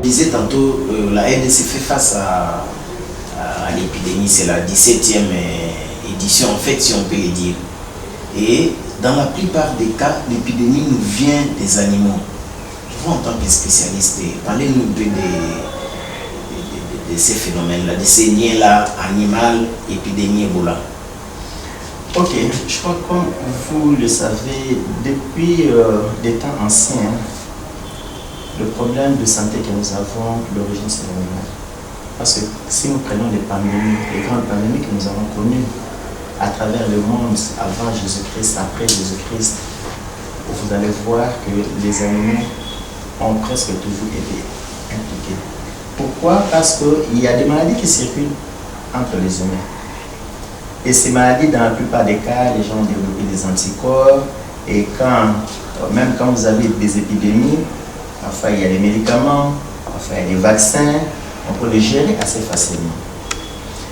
Je disais tantôt, la RDC fait face à l'épidémie, c'est la 17e édition, en fait, si on peut le dire. Et dans la plupart des cas, l'épidémie nous vient des animaux. Vous, en tant que spécialiste, parlez-nous un peu de ces phénomènes-là, de ces liens-là, animal, épidémie, Ebola. Ok, je crois que comme vous le savez, depuis des temps anciens, le problème de santé que nous avons, l'origine c'est l'animal. Parce que si nous prenons les pandémies, les grandes pandémies que nous avons connues à travers le monde avant Jésus-Christ, après Jésus-Christ, vous allez voir que les animaux ont presque toujours été impliqués. Pourquoi? Parce qu'il y a des maladies qui circulent entre les humains. Et ces maladies, dans la plupart des cas, les gens ont développé des anticorps. Et même quand vous avez des épidémies, parfois il y a des médicaments, parfois il y a des vaccins, on peut les gérer assez facilement.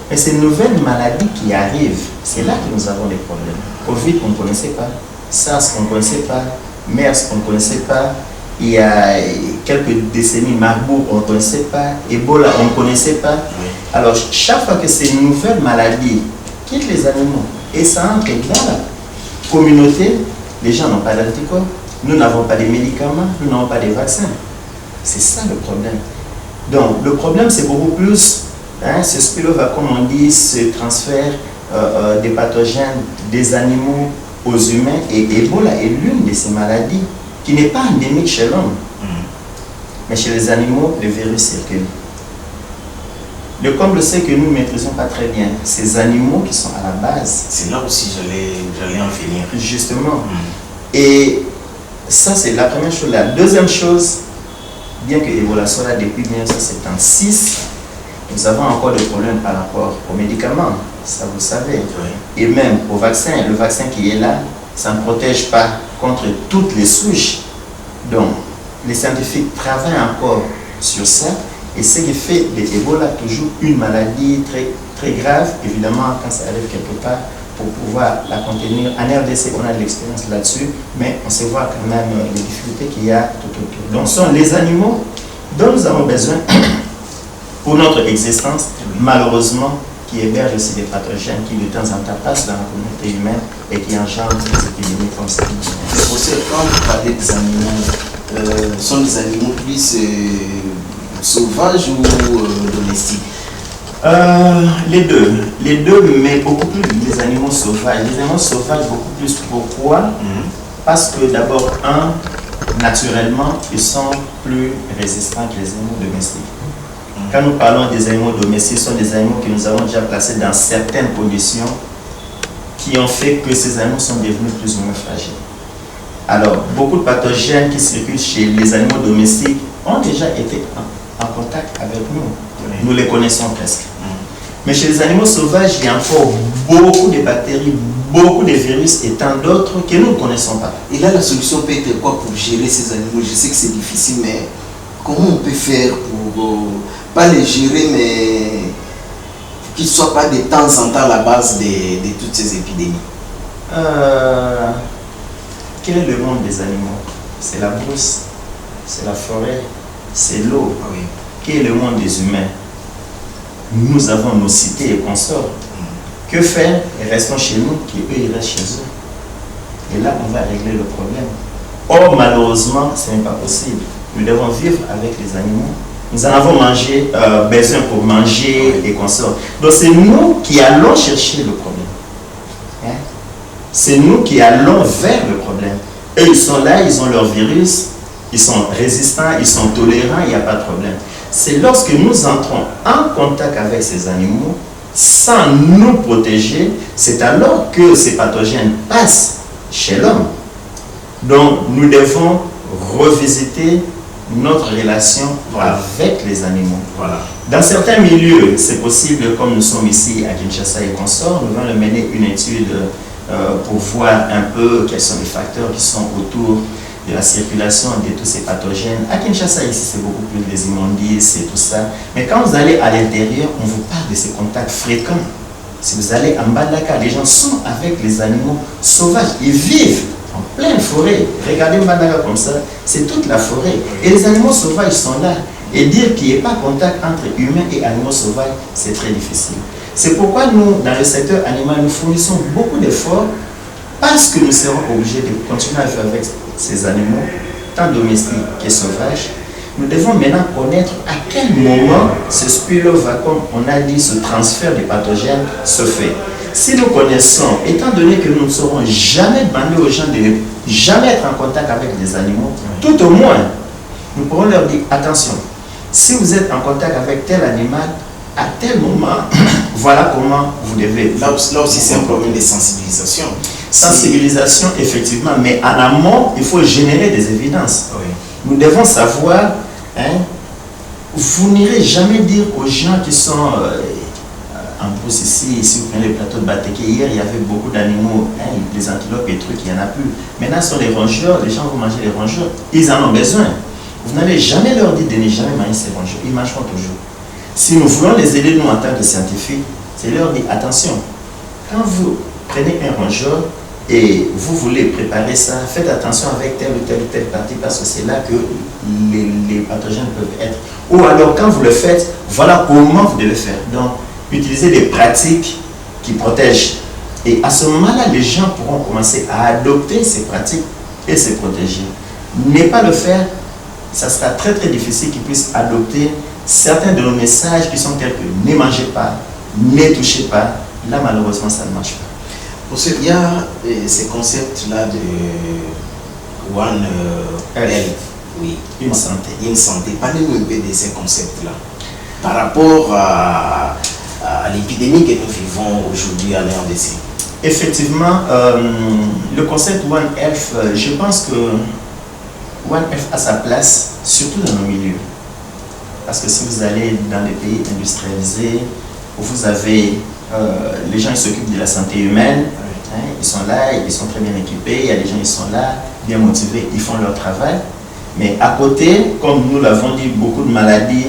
Mais ces nouvelles maladies qui arrivent, c'est là que nous avons des problèmes. Covid, on ne connaissait pas. SARS, on ne connaissait pas. MERS, on ne connaissait pas. Il y a quelques décennies, Marburg, on ne connaissait pas. Ebola, on ne connaissait pas. Alors, chaque fois que ces nouvelles maladies quittent les animaux et ça entre dans la communauté, les gens n'ont pas d'anticorps. Nous n'avons pas de médicaments, nous n'avons pas de vaccins. C'est ça le problème. Donc, le problème, c'est beaucoup plus ce spillover, comme on dit, ce transfert des pathogènes des animaux aux humains. Et Ebola est l'une de ces maladies qui n'est pas endémique chez l'homme. Mais chez les animaux, le virus circule. Le comble, c'est que nous ne maîtrisons pas très bien ces animaux qui sont à la base. C'est là aussi j'allais en finir. Justement. Et ça, c'est la première chose. La deuxième chose, bien que Ebola soit là depuis 1976, nous avons encore des problèmes par rapport aux médicaments, ça vous savez. Et même au vaccin, le vaccin qui est là, ça ne protège pas contre toutes les souches. Donc, les scientifiques travaillent encore sur ça. Et ce qui fait de l'Ebola toujours une maladie très, très grave, évidemment, quand ça arrive quelque part, pour pouvoir la contenir. En RDC, on a de l'expérience là-dessus, mais on sait voir quand même les difficultés qu'il y a tout autour. Donc, ce sont les animaux dont nous avons besoin pour notre existence, malheureusement, qui hébergent aussi des pathogènes qui de temps en temps passent dans la communauté humaine et qui engendrent des épidémies comme ça. C'est possible, quand vous parlez des animaux, sont des animaux plus sauvages ou domestiques? Les deux, mais beaucoup plus les animaux sauvages. Les animaux sauvages, beaucoup plus. Pourquoi? Parce que d'abord, naturellement, ils sont plus résistants que les animaux domestiques. Quand nous parlons des animaux domestiques, ce sont des animaux que nous avons déjà placés dans certaines conditions qui ont fait que ces animaux sont devenus plus ou moins fragiles. Alors, beaucoup de pathogènes qui circulent chez les animaux domestiques ont déjà été en contact avec nous. Nous les connaissons presque. Mais chez les animaux sauvages, il y a encore beaucoup de bactéries, beaucoup de virus et tant d'autres que nous ne connaissons pas. Et là, la solution peut être quoi pour gérer ces animaux? Je sais que c'est difficile, mais comment on peut faire pour, pas les gérer, mais qu'ils ne soient pas de temps en temps à la base de toutes ces épidémies? Quel est le monde des animaux? C'est la brousse, c'est la forêt, c'est l'eau. Quel est le monde des humains? Nous avons nos cités et consorts. Que faire? Restons chez nous, qu'eux ils restent chez eux. Et là, on va régler le problème. Or, malheureusement, ce n'est pas possible. Nous devons vivre avec les animaux. Nous en avons besoin pour manger et consorts. Donc, c'est nous qui allons chercher le problème. C'est nous qui allons vers le problème. Eux, ils sont là, ils ont leur virus, ils sont résistants, ils sont tolérants, il n'y a pas de problème. C'est lorsque nous entrons en contact avec ces animaux, sans nous protéger, c'est alors que ces pathogènes passent chez l'homme. Donc, nous devons revisiter notre relation avec les animaux. Dans certains milieux, c'est possible, comme nous sommes ici à Kinshasa et consorts, nous allons mener une étude pour voir un peu quels sont les facteurs qui sont autour de la circulation de tous ces pathogènes. À Kinshasa, ici, c'est beaucoup plus des immondices et tout ça. Mais quand vous allez à l'intérieur, on vous parle de ces contacts fréquents. Si vous allez en Mbandaka, les gens sont avec les animaux sauvages. Ils vivent en pleine forêt. Regardez Mbandaka comme ça, c'est toute la forêt. Et les animaux sauvages sont là. Et dire qu'il n'y ait pas contact entre humains et animaux sauvages, c'est très difficile. C'est pourquoi nous, dans le secteur animal, nous fournissons beaucoup d'efforts parce que nous serons obligés de continuer à vivre avec ces animaux, tant domestiques que sauvages. Nous devons maintenant connaître à quel moment ce spillover, comme on a dit, ce transfert des pathogènes se fait. Si nous connaissons, étant donné que nous ne saurons jamais demander aux gens de ne jamais être en contact avec des animaux, tout au moins, nous pourrons leur dire, attention, si vous êtes en contact avec tel animal, à tel moment, voilà comment vous devez. Là aussi, c'est un problème de sensibilisation. Sensibilisation, effectivement, mais en amont, il faut générer des évidences. Oui. Nous devons savoir, vous n'irez jamais dire aux gens qui sont en brousse ici, si vous prenez le plateau de Batéké, hier il y avait beaucoup d'animaux, des antilopes et trucs, il n'y en a plus. Maintenant, ce sont les rongeurs, les gens vont manger les rongeurs, ils en ont besoin. Vous n'allez jamais leur dire de ne jamais manger ces rongeurs, ils mangeront toujours. Si nous voulons les aider, nous, en tant que scientifiques, c'est leur dire, attention, quand vous prenez un rongeur et vous voulez préparer ça, faites attention avec telle ou telle partie parce que c'est là que les pathogènes peuvent être. Ou alors, quand vous le faites, voilà comment vous devez faire. Donc, utilisez des pratiques qui protègent. Et à ce moment-là, les gens pourront commencer à adopter ces pratiques et se protéger. Ne pas le faire, ça sera très très difficile qu'ils puissent adopter certains de nos messages qui sont tels que ne mangez pas, ne touchez pas. Là, malheureusement, ça ne marche pas. Parce qu'il y a ces concepts-là de One Health, oui, Une santé. Une santé. Parlez-nous un peu de ces concepts-là par rapport à l'épidémie que nous vivons aujourd'hui à l'RDC. Effectivement, le concept One Health, je pense que One Health a sa place, surtout dans nos milieux. Parce que si vous allez dans les pays industrialisés, où vous avez les gens qui s'occupent de la santé humaine, ils sont là, ils sont très bien équipés, il y a des gens qui sont là, bien motivés, ils font leur travail. Mais à côté, comme nous l'avons dit, beaucoup de maladies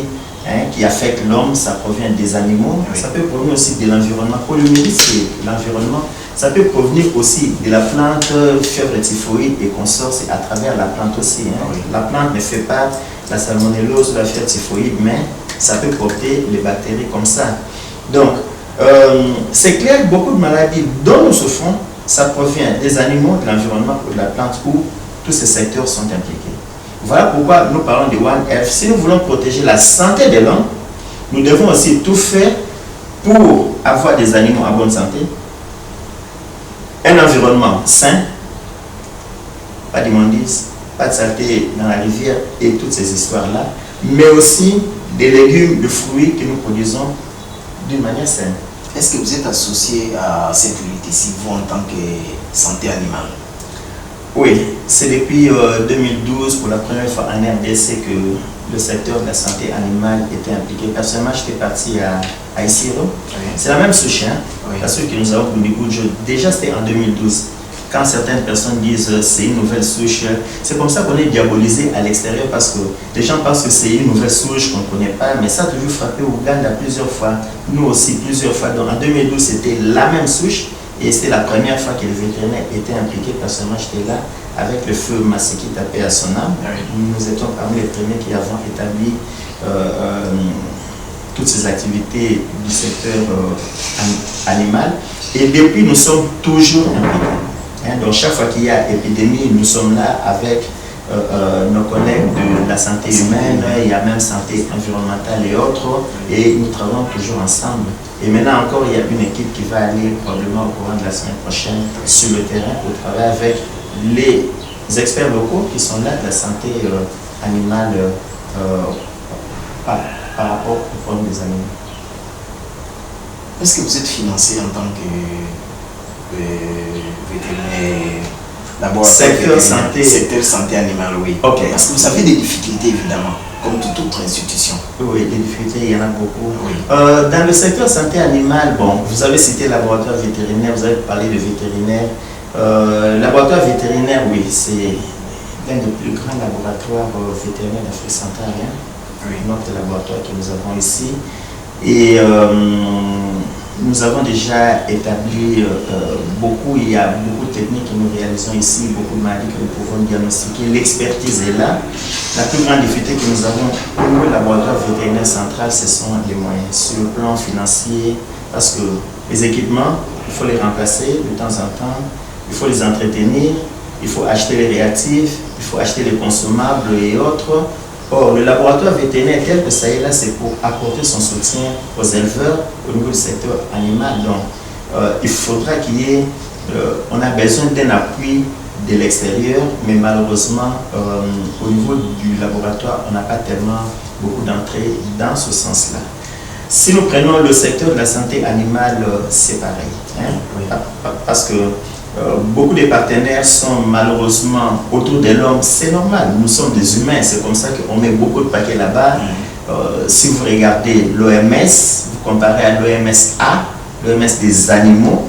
qui affectent l'homme, ça provient des animaux, ça peut provenir aussi de l'environnement. Poliomyélite, c'est l'environnement. Ça peut provenir aussi de la plante fièvre typhoïde et consorts, c'est à travers la plante aussi. La plante ne fait pas la salmonellose ou la fièvre typhoïde, mais ça peut porter les bactéries comme ça. Donc, c'est clair que beaucoup de maladies dont nous souffrons, ça provient des animaux, de l'environnement ou de la plante où tous ces secteurs sont impliqués. Voilà pourquoi nous parlons de One Health. Si nous voulons protéger la santé de l'homme, nous devons aussi tout faire pour avoir des animaux en bonne santé, un environnement sain, pas d'immondices, pas de saleté dans la rivière et toutes ces histoires-là, mais aussi des légumes, des fruits que nous produisons d'une manière saine. Est-ce que vous êtes associé à cette lutte ici, vous en tant que santé animale? Oui, c'est depuis 2012, pour la première fois en RDC, que le secteur de la santé animale était impliqué. Personnellement, j'étais parti à Isiro. C'est la même souche, parce que nous avons produit beaucoup de choses. Déjà, c'était en 2012. Quand certaines personnes disent c'est une nouvelle souche, c'est comme ça qu'on est diabolisé à l'extérieur parce que les gens pensent que c'est une nouvelle souche qu'on ne connaît pas, mais ça a toujours frappé Ouganda plusieurs fois, nous aussi plusieurs fois. Donc en 2012, c'était la même souche et c'était la première fois que les vétérinaires étaient impliqués. Personnellement, j'étais là avec le feu Maseki tapé à son âme. Nous étions parmi les premiers qui avons établi toutes ces activités du secteur animal et depuis, nous sommes toujours impliqués. Donc chaque fois qu'il y a épidémie, nous sommes là avec nos collègues de la santé humaine, il y a même santé environnementale et autres, et nous travaillons toujours ensemble. Et maintenant encore, il y a une équipe qui va aller probablement au courant de la semaine prochaine sur le terrain pour travailler avec les experts locaux qui sont là de la santé animale par rapport au problème des animaux. Est-ce que vous êtes financé en tant que vétérinaire, d'abord secteur santé animale, oui. Okay. Parce que vous avez des difficultés évidemment, comme toute autre institution. Oui, les difficultés, il y en a beaucoup. Oui. Dans le secteur santé animale, bon, vous avez cité laboratoire vétérinaire, vous avez parlé de vétérinaire. Laboratoire vétérinaire, oui, c'est l'un des plus grands laboratoires vétérinaires d'Afrique centrale. Notre laboratoire que nous avons ici. Et nous avons déjà établi beaucoup, il y a beaucoup de techniques que nous réalisons ici, beaucoup de maladies que nous pouvons diagnostiquer. L'expertise est là. La plus grande difficulté que nous avons au niveau du laboratoire vétérinaire central, ce sont les moyens sur le plan financier, parce que les équipements, il faut les remplacer de temps en temps, il faut les entretenir, il faut acheter les réactifs, il faut acheter les consommables et autres. Or, le laboratoire vétérinaire tel que ça est là, c'est pour apporter son soutien aux éleveurs au niveau du secteur animal. Donc, il faudra qu'il y ait, on a besoin d'un appui de l'extérieur, mais malheureusement, au niveau du laboratoire, on n'a pas tellement beaucoup d'entrées dans ce sens-là. Si nous prenons le secteur de la santé animale, c'est pareil. Hein? Oui. Parce que beaucoup de partenaires sont malheureusement autour de l'homme. C'est normal, nous sommes des humains, c'est comme ça qu'on met beaucoup de paquets là-bas. Si vous regardez l'OMS, vous comparez à l'OMS A, l'OMS des animaux,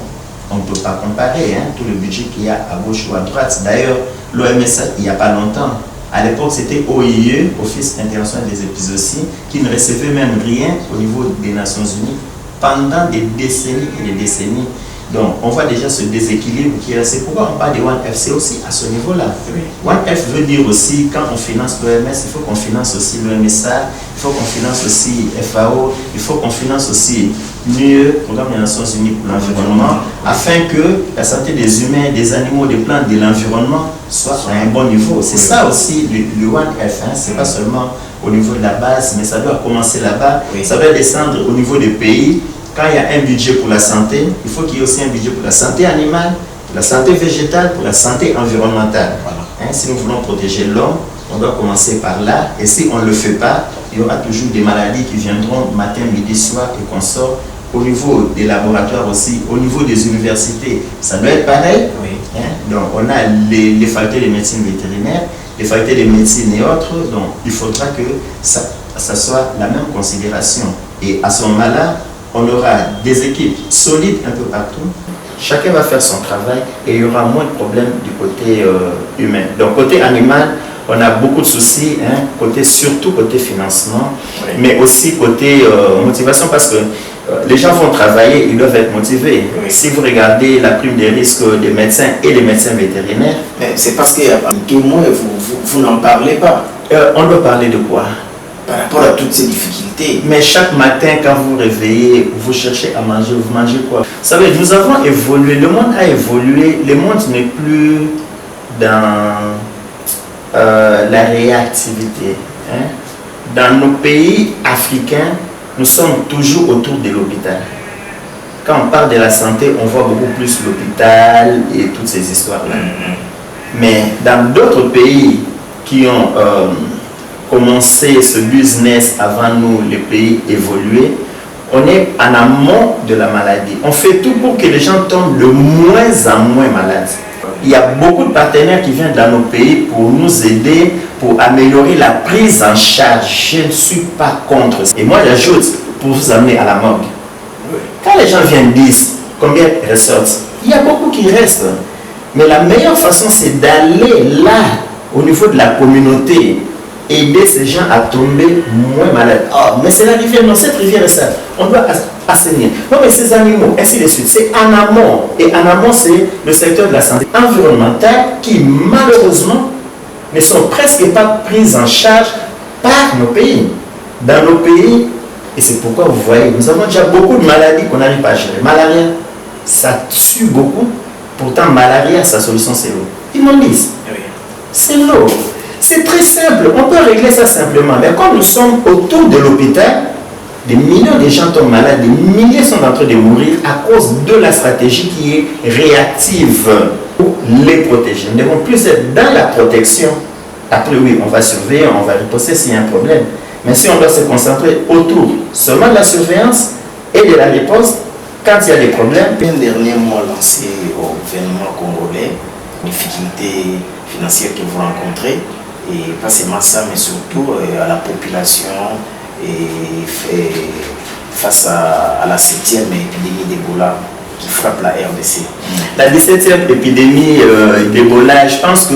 on ne peut pas comparer tout le budget qu'il y a à gauche ou à droite. D'ailleurs, l'OMS, il n'y a pas longtemps, à l'époque c'était OIE, Office international des épizooties, qui ne recevait même rien au niveau des Nations Unies pendant des décennies et des décennies. Donc, on voit déjà ce déséquilibre qui est là. C'est pourquoi on parle de ONE-FC aussi à ce niveau-là. Oui. ONE-F veut dire aussi, quand on finance l'OMS, il faut qu'on finance aussi l'OMSA, il faut qu'on finance aussi FAO, il faut qu'on finance aussi l'UE, Programme des Nations Unies pour l'environnement, afin que la santé des humains, des animaux, des plantes, de l'environnement soit à un bon niveau. C'est ça aussi le ONE-F. C'est pas seulement au niveau de la base, mais ça doit commencer là-bas, ça doit descendre au niveau des pays. Quand il y a un budget pour la santé, il faut qu'il y ait aussi un budget pour la santé animale, pour la santé végétale, pour la santé environnementale. Voilà. Si nous voulons protéger l'homme, on doit commencer par là. Et si on ne le fait pas, il y aura toujours des maladies qui viendront matin, midi, soir et qu'on sort. Au niveau des laboratoires aussi, au niveau des universités, ça doit être pareil. Oui. Donc on a les facultés de médecine vétérinaire, les facultés de médecine et autres. Donc il faudra que ça soit la même considération. Et à ce moment-là, on aura des équipes solides un peu partout. Chacun va faire son travail et il y aura moins de problèmes du côté humain. Donc côté animal, on a beaucoup de soucis, surtout côté financement, oui. Mais aussi côté motivation, parce que les gens vont travailler, ils doivent être motivés. Oui. Si vous regardez la prime des risques des médecins et des médecins vétérinaires... C'est parce que vous n'en parlez pas. On doit parler de quoi? Par rapport à toutes ces difficultés. Mais chaque matin, quand vous vous réveillez, vous cherchez à manger, vous mangez quoi? Vous savez, nous avons évolué, le monde a évolué, le monde n'est plus dans la réactivité. Dans nos pays africains, nous sommes toujours autour de l'hôpital. Quand on parle de la santé, on voit beaucoup plus l'hôpital et toutes ces histoires-là. Mais dans d'autres pays qui ont... commencer ce business avant nous, les pays évolués, on est en amont de la maladie. On fait tout pour que les gens tombent de moins en moins malades. Il y a beaucoup de partenaires qui viennent dans nos pays pour nous aider, pour améliorer la prise en charge. Je ne suis pas contre. Et moi, j'ajoute, pour vous amener à la morgue. Quand les gens viennent dire combien ressortent, il y a beaucoup qui restent. Mais la meilleure façon, c'est d'aller là, au niveau de la communauté, aider ces gens à tomber moins malades. Oh, mais c'est la rivière, non, cette rivière est ça. On doit assainir. Non, mais ces animaux, ainsi de suite. C'est en amont. Et en amont, c'est le secteur de la santé environnementale qui, malheureusement, ne sont presque pas pris en charge par nos pays. Dans nos pays, et c'est pourquoi vous voyez, nous avons déjà beaucoup de maladies qu'on n'arrive pas à gérer. Malaria, ça tue beaucoup. Pourtant, malaria, sa solution, c'est l'eau. Ils m'en disent. C'est l'eau. C'est très simple, on peut régler ça simplement. Mais comme nous sommes autour de l'hôpital, des millions de gens tombent malades, des milliers sont en train de mourir à cause de la stratégie qui est réactive pour les protéger. Nous ne devons plus être dans la protection. Après, oui, on va surveiller, on va riposter s'il y a un problème. Mais si on doit se concentrer autour seulement de la surveillance et de la riposte, quand il y a des problèmes... Un dernier mot lancé au gouvernement congolais, difficultés financières que vous rencontrez, et pas seulement ça, mais surtout à la population et face à la 7e épidémie d'Ebola qui frappe la RDC. La 17e épidémie d'Ebola, je pense que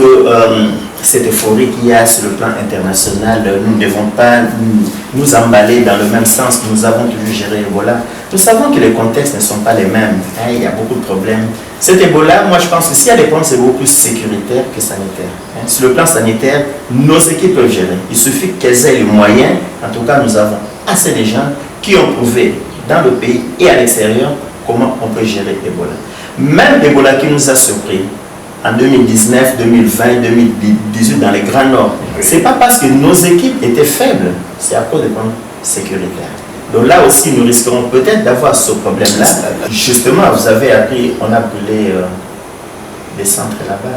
cette euphorie qu'il y a sur le plan international, nous ne devons pas nous emballer dans le même sens. Nous avons toujours géré Ebola. Nous savons que les contextes ne sont pas les mêmes. Hein, il y a beaucoup de problèmes. Cet Ebola, moi je pense que s'il y a des problèmes, c'est beaucoup plus sécuritaire que sanitaire. Hein. Sur le plan sanitaire, nos équipes peuvent gérer. Il suffit qu'elles aient les moyens. En tout cas, nous avons assez de gens qui ont prouvé dans le pays et à l'extérieur comment on peut gérer Ebola. Même Ebola qui nous a surpris en 2019, 2020, 2018 dans les Grands Nord, ce n'est pas parce que nos équipes étaient faibles, c'est à cause des problèmes sécuritaires. Donc là aussi, nous risquerons peut-être d'avoir ce problème-là. Justement, vous avez appris, on a brûlé des centres là-bas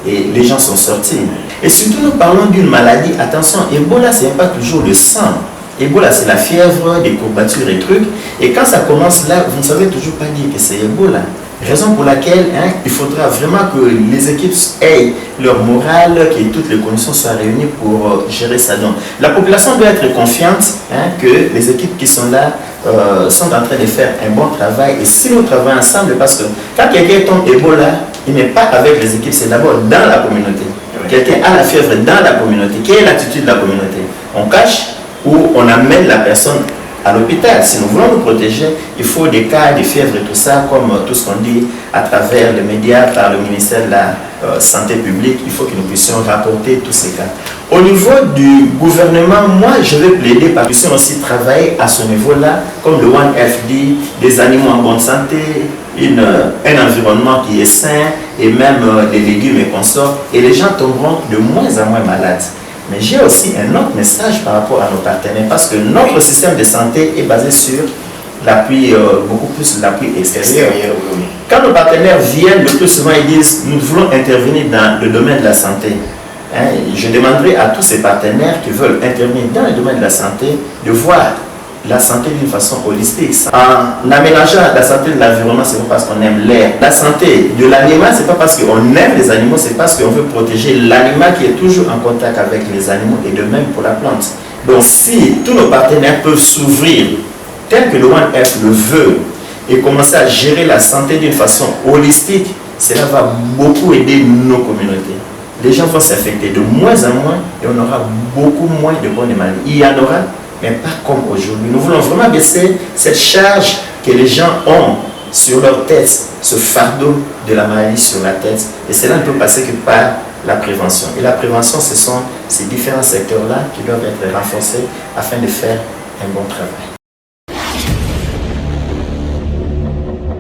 et les gens sont sortis. Et surtout, nous parlons d'une maladie. Attention, Ebola, ce n'est pas toujours le sang. Ebola, c'est la fièvre, des courbatures et trucs. Et quand ça commence là, vous ne savez toujours pas dire que c'est Ebola. Raison pour laquelle il faudra vraiment que les équipes aient leur morale, que toutes les conditions soient réunies pour gérer ça. Donc, la population doit être confiante que les équipes qui sont là sont en train de faire un bon travail. Et si nous travaillons ensemble, parce que quand quelqu'un tombe Ebola, il n'est pas avec les équipes, c'est d'abord dans la communauté. Quelqu'un a la fièvre dans la communauté. Quelle est l'attitude de la communauté? On cache ou on amène la personne à l'hôpital. Si nous voulons nous protéger, il faut des cas de fièvre et tout ça, comme tout ce qu'on dit à travers les médias, par le ministère de la Santé publique, il faut que nous puissions rapporter tous ces cas. Au niveau du gouvernement, moi je vais plaider parce que nous puissions aussi travailler à ce niveau-là, comme le One Health dit, des animaux en bonne santé, un environnement qui est sain, et même des légumes et consorts, et les gens tomberont de moins en moins malades. Mais j'ai aussi un autre message par rapport à nos partenaires, parce que notre système de santé est basé sur l'appui, beaucoup plus l'appui extérieur. Quand nos partenaires viennent, le plus souvent ils disent, nous voulons intervenir dans le domaine de la santé. Je demanderai à tous ces partenaires qui veulent intervenir dans le domaine de la santé de voir la santé d'une façon holistique. En aménageant la santé de l'environnement, ce n'est pas parce qu'on aime l'air. La santé de l'animal, ce n'est pas parce qu'on aime les animaux, c'est parce qu'on veut protéger l'animal qui est toujours en contact avec les animaux, et de même pour la plante. Donc si tous nos partenaires peuvent s'ouvrir, tel que le One Health le veut, et commencer à gérer la santé d'une façon holistique, cela va beaucoup aider nos communautés. Les gens vont s'affecter de moins en moins et on aura beaucoup moins de bonnes maladies. Il y en aura, mais pas comme aujourd'hui. Nous voulons vraiment baisser cette charge que les gens ont sur leur tête, ce fardeau de la maladie sur la tête. Et cela ne peut passer que par la prévention. Et la prévention, ce sont ces différents secteurs-là qui doivent être renforcés afin de faire un bon travail.